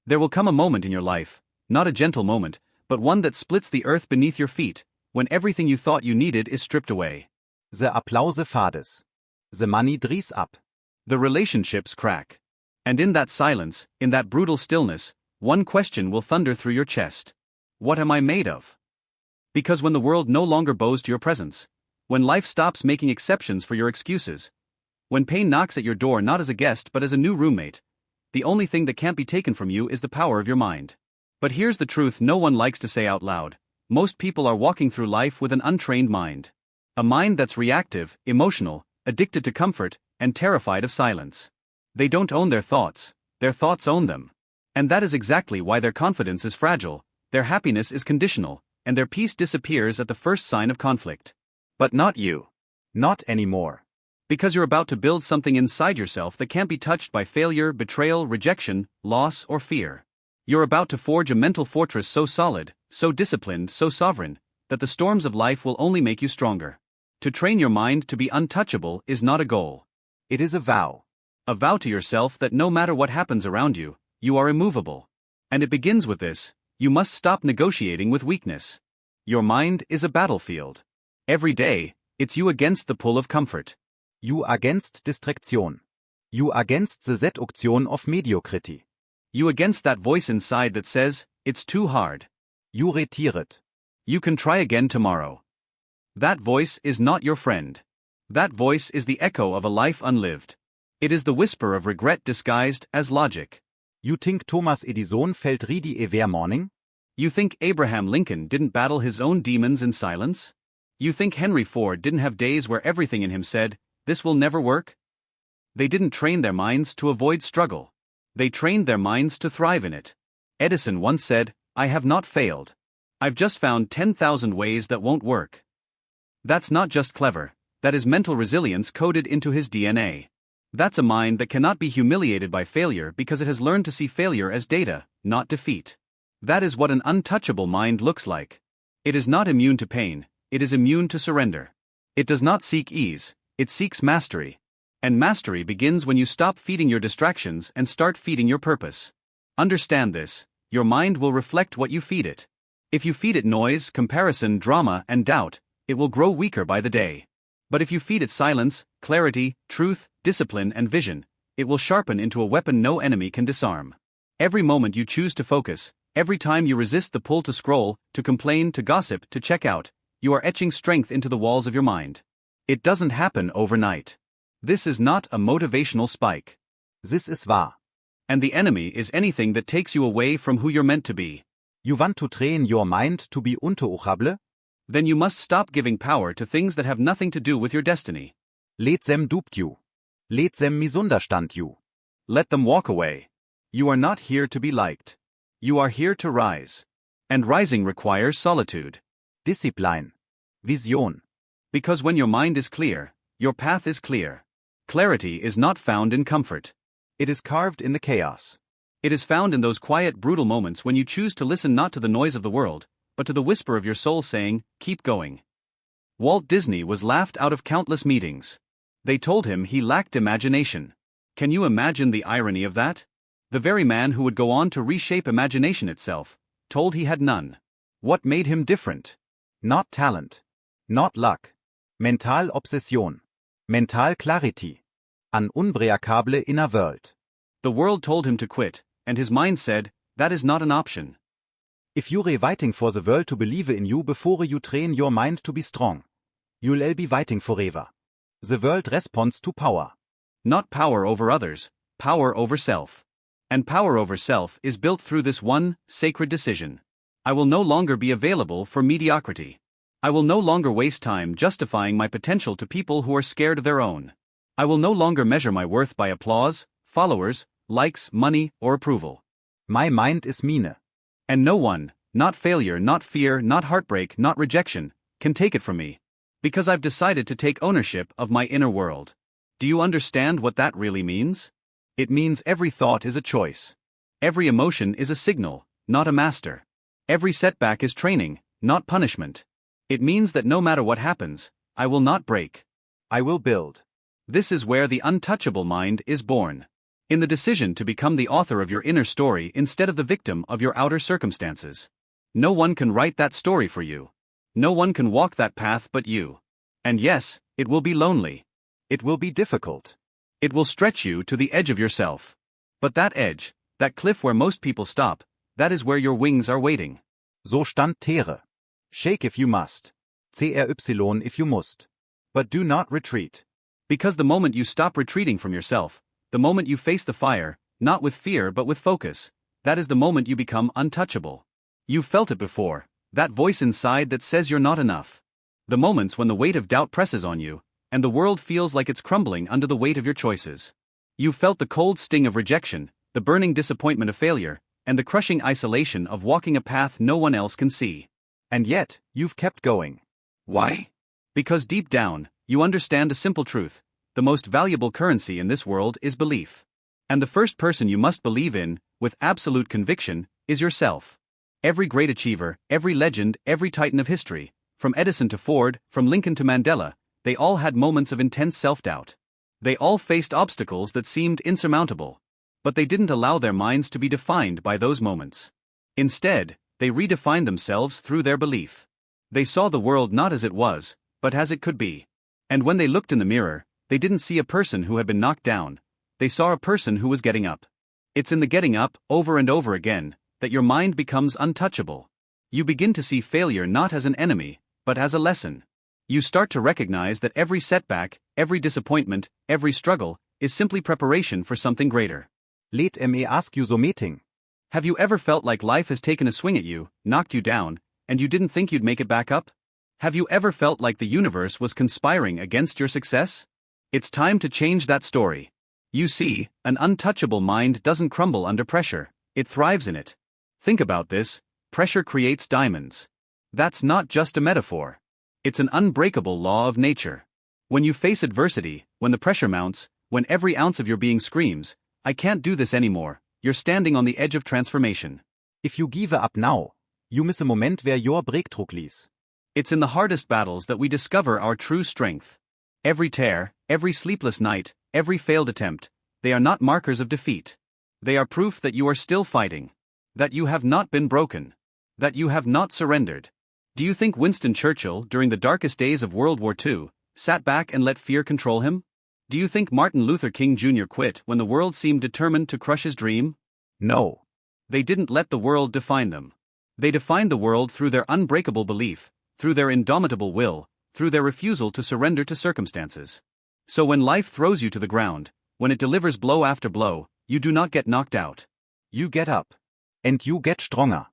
There will come a moment in your life, not a gentle moment, but one that splits the earth beneath your feet, when everything you thought you needed is stripped away. The applause fades. The money dries up. The relationships crack. And in that silence, in that brutal stillness, one question will thunder through your chest. What am I made of? Because when the world no longer bows to your presence, when life stops making exceptions for your excuses, when pain knocks at your door not as a guest but as a new roommate, the only thing that can't be taken from you is the power of your mind. But here's the truth no one likes to say out loud. Most people are walking through life with an untrained mind. A mind that's reactive, emotional, addicted to comfort, and terrified of silence. They don't own their thoughts own them. And that is exactly why their confidence is fragile, their happiness is conditional, and their peace disappears at the first sign of conflict. But not you. Not anymore. Because you're about to build something inside yourself that can't be touched by failure, betrayal, rejection, loss, or fear. You're about to forge a mental fortress so solid, so disciplined, so sovereign, that the storms of life will only make you stronger. To train your mind to be untouchable is not a goal. It is a vow. A vow to yourself that no matter what happens around you, you are immovable. And it begins with this: you must stop negotiating with weakness. Your mind is a battlefield. Every day, it's you against the pull of comfort. You against distraction. You against the seduction of mediocrity. You against that voice inside that says, it's too hard. You retiret. You can try again tomorrow. That voice is not your friend. That voice is the echo of a life unlived. It is the whisper of regret disguised as logic. You think Thomas Edison felt ready every morning? You think Abraham Lincoln didn't battle his own demons in silence? You think Henry Ford didn't have days where everything in him said, this will never work? They didn't train their minds to avoid struggle. They trained their minds to thrive in it. Edison once said, I have not failed. I've just found 10,000 ways that won't work. That's not just clever, that is mental resilience coded into his DNA. That's a mind that cannot be humiliated by failure because it has learned to see failure as data, not defeat. That is what an untouchable mind looks like. It is not immune to pain, it is immune to surrender. It does not seek ease, it seeks mastery. And mastery begins when you stop feeding your distractions and start feeding your purpose. Understand this: your mind will reflect what you feed it. If you feed it noise, comparison, drama, and doubt, it will grow weaker by the day. But if you feed it silence, clarity, truth, discipline, and vision, it will sharpen into a weapon no enemy can disarm. Every moment you choose to focus, every time you resist the pull to scroll, to complain, to gossip, to check out, you are etching strength into the walls of your mind. It doesn't happen overnight. This is not a motivational spike. This is wahr. And the enemy is anything that takes you away from who you're meant to be. You want to train your mind to be untouchable? Then you must stop giving power to things that have nothing to do with your destiny. Let them dupe you. Let them misunderstand you. Let them walk away. You are not here to be liked. You are here to rise. And rising requires solitude. Discipline. Vision. Because when your mind is clear, your path is clear. Clarity is not found in comfort. It is carved in the chaos. It is found in those quiet, brutal moments when you choose to listen not to the noise of the world, but to the whisper of your soul saying, keep going. Walt Disney was laughed out of countless meetings. They told him he lacked imagination. Can you imagine the irony of that? The very man who would go on to reshape imagination itself, told he had none. What made him different? Not talent. Not luck. Mental obsession. Mental clarity. An unbreakable inner world. The world told him to quit, and his mind said, that is not an option. If you're waiting for the world to believe in you before you train your mind to be strong, you'll be waiting forever. The world responds to power. Not power over others, power over self. And power over self is built through this one, sacred decision. I will no longer be available for mediocrity. I will no longer waste time justifying my potential to people who are scared of their own. I will no longer measure my worth by applause, followers, likes, money, or approval. My mind is mine. And no one, not failure, not fear, not heartbreak, not rejection, can take it from me. Because I've decided to take ownership of my inner world. Do you understand what that really means? It means every thought is a choice. Every emotion is a signal, not a master. Every setback is training, not punishment. It means that no matter what happens, I will not break. I will build. This is where the untouchable mind is born. in the decision to become the author of your inner story instead of the victim of your outer circumstances. No one can write that story for you. No one can walk that path but you. And yes, it will be lonely. It will be difficult. It will stretch you to the edge of yourself. But that edge, that cliff where most people stop, that is where your wings are waiting. So stand Tere. Shake if you must. CRY if you must. But do not retreat. Because the moment you stop retreating from yourself, the moment you face the fire, not with fear but with focus, that is the moment you become untouchable. You've felt it before, that voice inside that says you're not enough. The moments when the weight of doubt presses on you, and the world feels like it's crumbling under the weight of your choices. You've felt the cold sting of rejection, the burning disappointment of failure, and the crushing isolation of walking a path no one else can see. And yet, you've kept going. Why? Because deep down, you understand a simple truth: the most valuable currency in this world is belief. And the first person you must believe in, with absolute conviction, is yourself. Every great achiever, every legend, every titan of history, from Edison to Ford, from Lincoln to Mandela, they all had moments of intense self-doubt. They all faced obstacles that seemed insurmountable. But they didn't allow their minds to be defined by those moments. Instead, they redefined themselves through their belief. They saw the world not as it was, but as it could be. And when they looked in the mirror, they didn't see a person who had been knocked down. They saw a person who was getting up. It's in the getting up, over and over again, that your mind becomes untouchable. You begin to see failure not as an enemy, but as a lesson. You start to recognize that every setback, every disappointment, every struggle, is simply preparation for something greater. Let me ask you so meeting. Have you ever felt like life has taken a swing at you, knocked you down, and you didn't think you'd make it back up? Have you ever felt like the universe was conspiring against your success? It's time to change that story. You see, an untouchable mind doesn't crumble under pressure, it thrives in it. Think about this: pressure creates diamonds. That's not just a metaphor. It's an unbreakable law of nature. When you face adversity, when the pressure mounts, when every ounce of your being screams, "I can't do this anymore," you're standing on the edge of transformation. If you give up now, you miss a moment where your breakthrough lies. It's in the hardest battles that we discover our true strength. Every tear, every sleepless night, every failed attempt, they are not markers of defeat. They are proof that you are still fighting. That you have not been broken. That you have not surrendered. Do you think Winston Churchill, during the darkest days of World War II, sat back and let fear control him? Do you think Martin Luther King Jr. quit when the world seemed determined to crush his dream? No. They didn't let the world define them. They defined the world through their unbreakable belief, through their indomitable will, through their refusal to surrender to circumstances. So when life throws you to the ground, when it delivers blow after blow, you do not get knocked out. You get up. And you get stronger.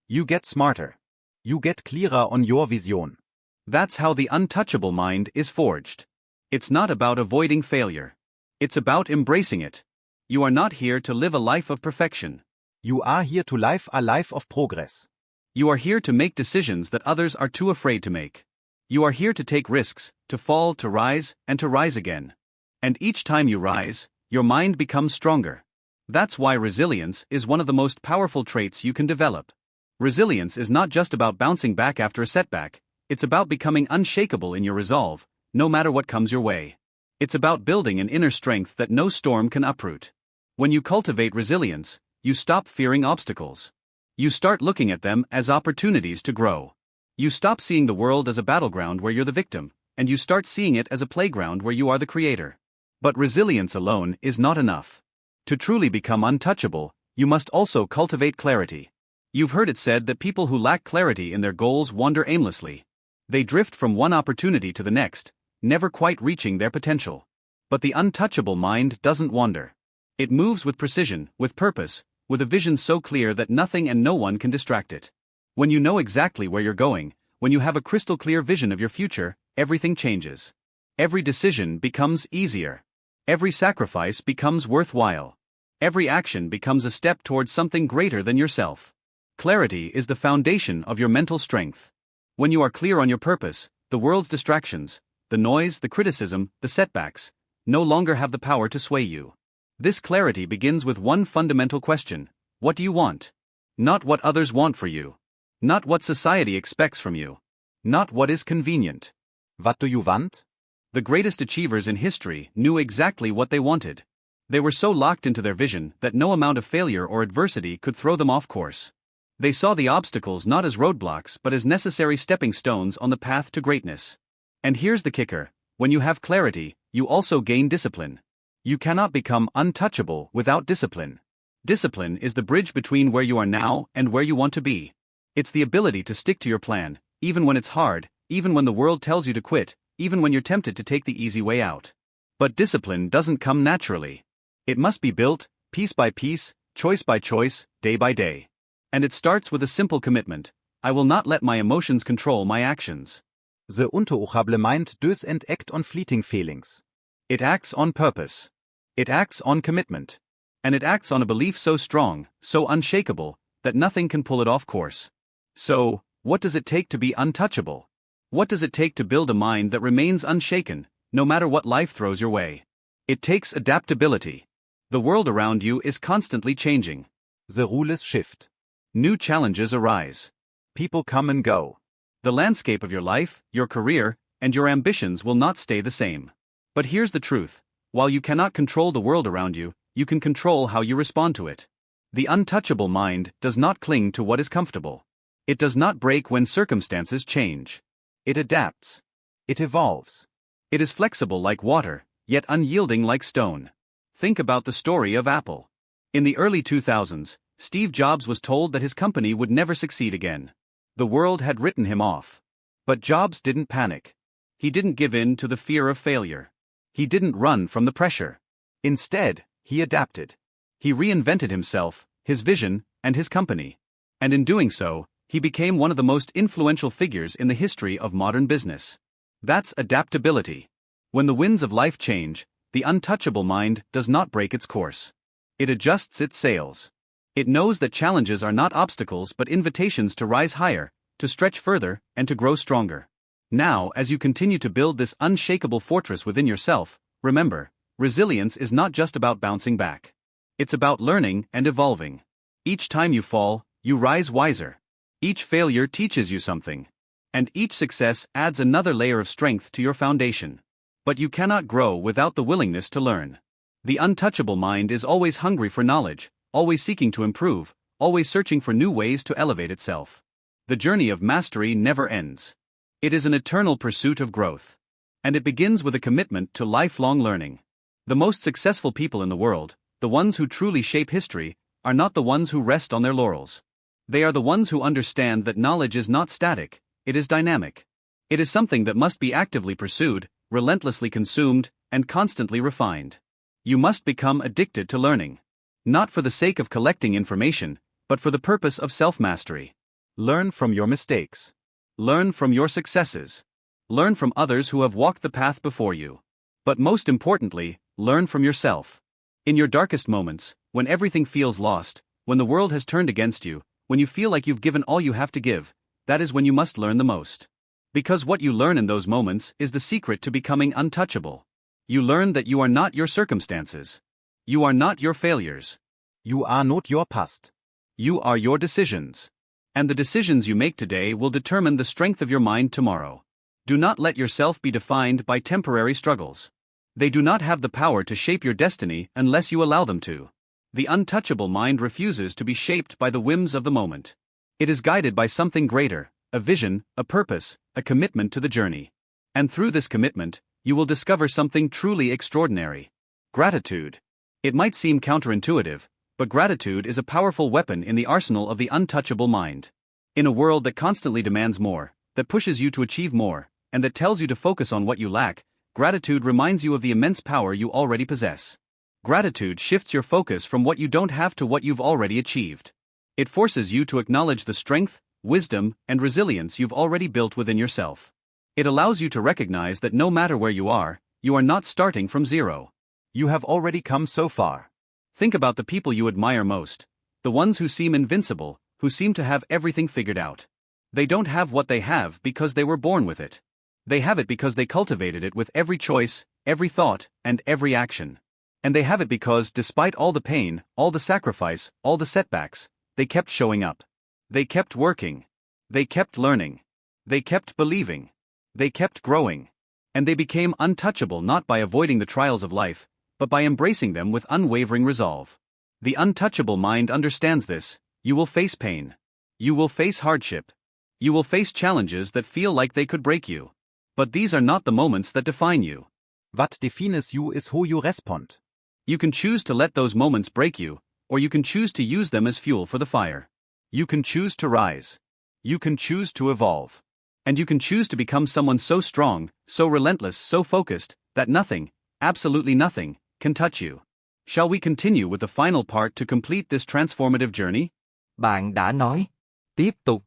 You get smarter. You get clearer on your vision. That's how the untouchable mind is forged. It's not about avoiding failure. It's about embracing it. You are not here to live a life of perfection. You are here to live a life of progress. You are here to make decisions that others are too afraid to make. You are here to take risks, to fall, to rise, and to rise again. And each time you rise, your mind becomes stronger. That's why resilience is one of the most powerful traits you can develop. Resilience is not just about bouncing back after a setback, it's about becoming unshakable in your resolve, no matter what comes your way. It's about building an inner strength that no storm can uproot. When you cultivate resilience, you stop fearing obstacles. You start looking at them as opportunities to grow. You stop seeing the world as a battleground where you're the victim, and you start seeing it as a playground where you are the creator. But resilience alone is not enough. To truly become untouchable, you must also cultivate clarity. You've heard it said that people who lack clarity in their goals wander aimlessly. They drift from one opportunity to the next, never quite reaching their potential. But the untouchable mind doesn't wander. It moves with precision, with purpose, with a vision so clear that nothing and no one can distract it. When you know exactly where you're going, when you have a crystal clear vision of your future, everything changes. Every decision becomes easier. Every sacrifice becomes worthwhile. Every action becomes a step towards something greater than yourself. Clarity is the foundation of your mental strength. When you are clear on your purpose, the world's distractions, the noise, the criticism, the setbacks, no longer have the power to sway you. This clarity begins with one fundamental question: what do you want? Not what others want for you. Not what society expects from you. Not what is convenient. What do you want? The greatest achievers in history knew exactly what they wanted. They were so locked into their vision that no amount of failure or adversity could throw them off course. They saw the obstacles not as roadblocks but as necessary stepping stones on the path to greatness. And here's the kicker: when you have clarity, you also gain discipline. You cannot become untouchable without discipline. Discipline is the bridge between where you are now and where you want to be. It's the ability to stick to your plan, even when it's hard, even when the world tells you to quit, even when you're tempted to take the easy way out. But discipline doesn't come naturally. It must be built, piece by piece, choice by choice, day by day. And it starts with a simple commitment: I will not let my emotions control my actions. The untouchable mind does not act on fleeting feelings. It acts on purpose. It acts on commitment. And it acts on a belief so strong, so unshakable, that nothing can pull it off course. So, what does it take to be untouchable? What does it take to build a mind that remains unshaken, no matter what life throws your way? It takes adaptability. The world around you is constantly changing. The rules shift. New challenges arise. People come and go. The landscape of your life, your career, and your ambitions will not stay the same. But here's the truth: while you cannot control the world around you, you can control how you respond to it. The untouchable mind does not cling to what is comfortable. It does not break when circumstances change. It adapts. It evolves. It is flexible like water, yet unyielding like stone. Think about the story of Apple. In the early 2000s, Steve Jobs was told that his company would never succeed again. The world had written him off. But Jobs didn't panic. He didn't give in to the fear of failure. He didn't run from the pressure. Instead, he adapted. He reinvented himself, his vision, and his company. And in doing so, he became one of the most influential figures in the history of modern business. That's adaptability. When the winds of life change, the untouchable mind does not break its course. It adjusts its sails. It knows that challenges are not obstacles but invitations to rise higher, to stretch further, and to grow stronger. Now, as you continue to build this unshakable fortress within yourself, remember, resilience is not just about bouncing back. It's about learning and evolving. Each time you fall, you rise wiser. Each failure teaches you something. And each success adds another layer of strength to your foundation. But you cannot grow without the willingness to learn. The untouchable mind is always hungry for knowledge, always seeking to improve, always searching for new ways to elevate itself. The journey of mastery never ends. It is an eternal pursuit of growth. And it begins with a commitment to lifelong learning. The most successful people in the world, the ones who truly shape history, are not the ones who rest on their laurels. They are the ones who understand that knowledge is not static, it is dynamic. It is something that must be actively pursued, relentlessly consumed, and constantly refined. You must become addicted to learning. Not for the sake of collecting information, but for the purpose of self-mastery. Learn from your mistakes. Learn from your successes. Learn from others who have walked the path before you. But most importantly, learn from yourself. In your darkest moments, when everything feels lost, when the world has turned against you, when you feel like you've given all you have to give, that is when you must learn the most. Because what you learn in those moments is the secret to becoming untouchable. You learn that you are not your circumstances. You are not your failures. You are not your past. You are your decisions. And the decisions you make today will determine the strength of your mind tomorrow. Do not let yourself be defined by temporary struggles. They do not have the power to shape your destiny unless you allow them to. The untouchable mind refuses to be shaped by the whims of the moment. It is guided by something greater, a vision, a purpose, a commitment to the journey. And through this commitment, you will discover something truly extraordinary. Gratitude. It might seem counterintuitive, but gratitude is a powerful weapon in the arsenal of the untouchable mind. In a world that constantly demands more, that pushes you to achieve more, and that tells you to focus on what you lack, gratitude reminds you of the immense power you already possess. Gratitude shifts your focus from what you don't have to what you've already achieved. It forces you to acknowledge the strength, wisdom, and resilience you've already built within yourself. It allows you to recognize that no matter where you are not starting from zero. You have already come so far. Think about the people you admire most, the ones who seem invincible, who seem to have everything figured out. They don't have what they have because they were born with it. They have it because they cultivated it with every choice, every thought, and every action. And they have it because, despite all the pain, all the sacrifice, all the setbacks, they kept showing up. They kept working. They kept learning. They kept believing. They kept growing. And they became untouchable not by avoiding the trials of life, but by embracing them with unwavering resolve. The untouchable mind understands this. You will face pain. You will face hardship. You will face challenges that feel like they could break you. But these are not the moments that define you. What defines you is how you respond. You can choose to let those moments break you, or you can choose to use them as fuel for the fire. You can choose to rise. You can choose to evolve. And you can choose to become someone so strong, so relentless, so focused, that nothing, absolutely nothing, can touch you. Shall we continue with the final part to complete this transformative journey? Bạn đã nói. Tiếp tục.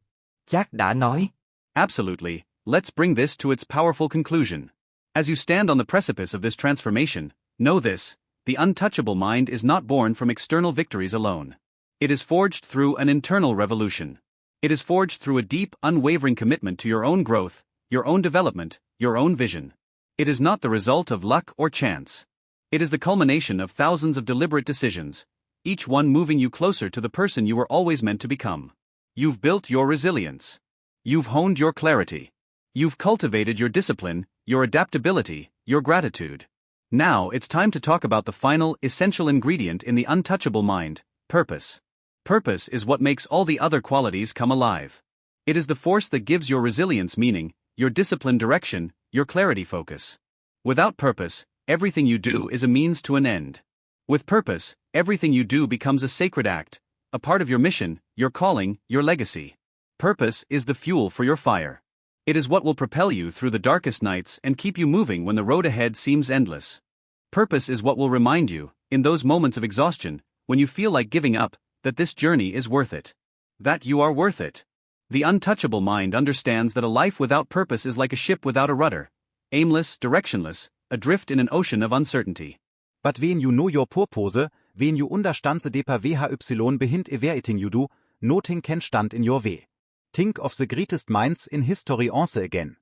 Chắc đã nói. Absolutely, let's bring this to its powerful conclusion. As you stand on the precipice of this transformation, know this: the untouchable mind is not born from external victories alone. It is forged through an internal revolution. It is forged through a deep, unwavering commitment to your own growth, your own development, your own vision. It is not the result of luck or chance. It is the culmination of thousands of deliberate decisions, each one moving you closer to the person you were always meant to become. You've built your resilience. You've honed your clarity. You've cultivated your discipline, your adaptability, your gratitude. Now it's time to talk about the final, essential ingredient in the untouchable mind: purpose. Purpose is what makes all the other qualities come alive. It is the force that gives your resilience meaning, your discipline direction, your clarity focus. Without purpose, everything you do is a means to an end. With purpose, everything you do becomes a sacred act, a part of your mission, your calling, your legacy. Purpose is the fuel for your fire. It is what will propel you through the darkest nights and keep you moving when the road ahead seems endless. Purpose is what will remind you, in those moments of exhaustion, when you feel like giving up, that this journey is worth it. That you are worth it. The untouchable mind understands that a life without purpose is like a ship without a rudder, aimless, directionless, adrift in an ocean of uncertainty. But when you know your purpose, when you understand the deeper VHY behind everything you do, nothing can stand in your way. Think of the greatest minds in history once again.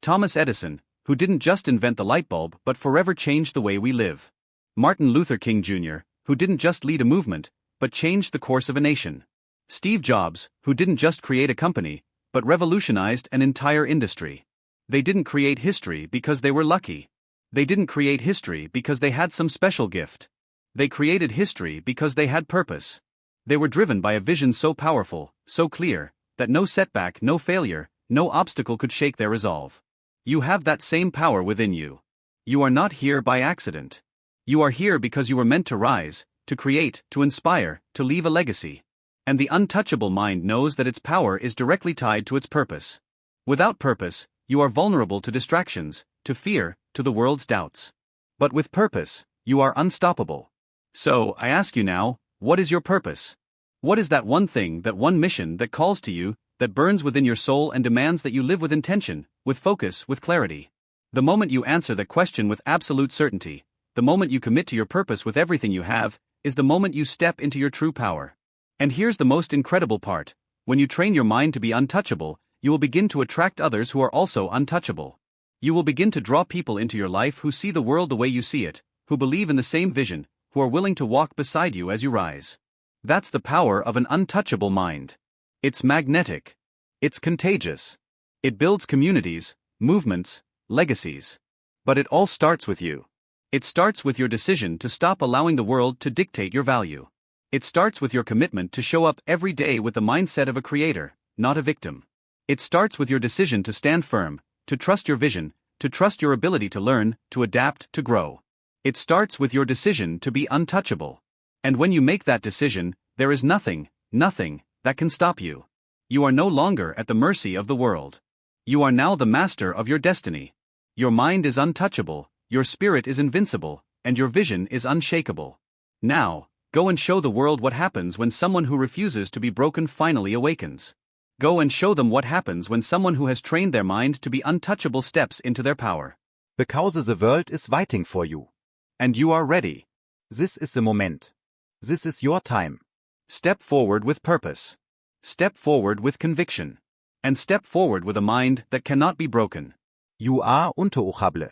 Thomas Edison, who didn't just invent the light bulb but forever changed the way we live. Martin Luther King Jr., who didn't just lead a movement, but changed the course of a nation. Steve Jobs, who didn't just create a company, but revolutionized an entire industry. They didn't create history because they were lucky. They didn't create history because they had some special gift. They created history because they had purpose. They were driven by a vision so powerful, so clear, that no setback, no failure, no obstacle could shake their resolve. You have that same power within you. You are not here by accident. You are here because you were meant to rise, to create, to inspire, to leave a legacy. And the untouchable mind knows that its power is directly tied to its purpose. Without purpose, you are vulnerable to distractions, to fear, to the world's doubts. But with purpose, you are unstoppable. So, I ask you now, what is your purpose? What is that one thing, that one mission that calls to you, that burns within your soul and demands that you live with intention, with focus, with clarity? The moment you answer that question with absolute certainty, the moment you commit to your purpose with everything you have, is the moment you step into your true power. And here's the most incredible part: when you train your mind to be untouchable, you will begin to attract others who are also untouchable. You will begin to draw people into your life who see the world the way you see it, who believe in the same vision, who are willing to walk beside you as you rise. That's the power of an untouchable mind. It's magnetic. It's contagious. It builds communities, movements, legacies. But it all starts with you. It starts with your decision to stop allowing the world to dictate your value. It starts with your commitment to show up every day with the mindset of a creator, not a victim. It starts with your decision to stand firm, to trust your vision, to trust your ability to learn, to adapt, to grow. It starts with your decision to be untouchable. And when you make that decision, there is nothing that can stop you. You are no longer at the mercy of the world. You are now the master of your destiny. Your mind is untouchable, your spirit is invincible, and your vision is unshakable. Now, go and show the world what happens when someone who refuses to be broken finally awakens. Go and show them what happens when someone who has trained their mind to be untouchable steps into their power. Because the world is waiting for you. And you are ready. This is the moment. This is your time. Step forward with purpose. Step forward with conviction. And step forward with a mind that cannot be broken. You are untouchable.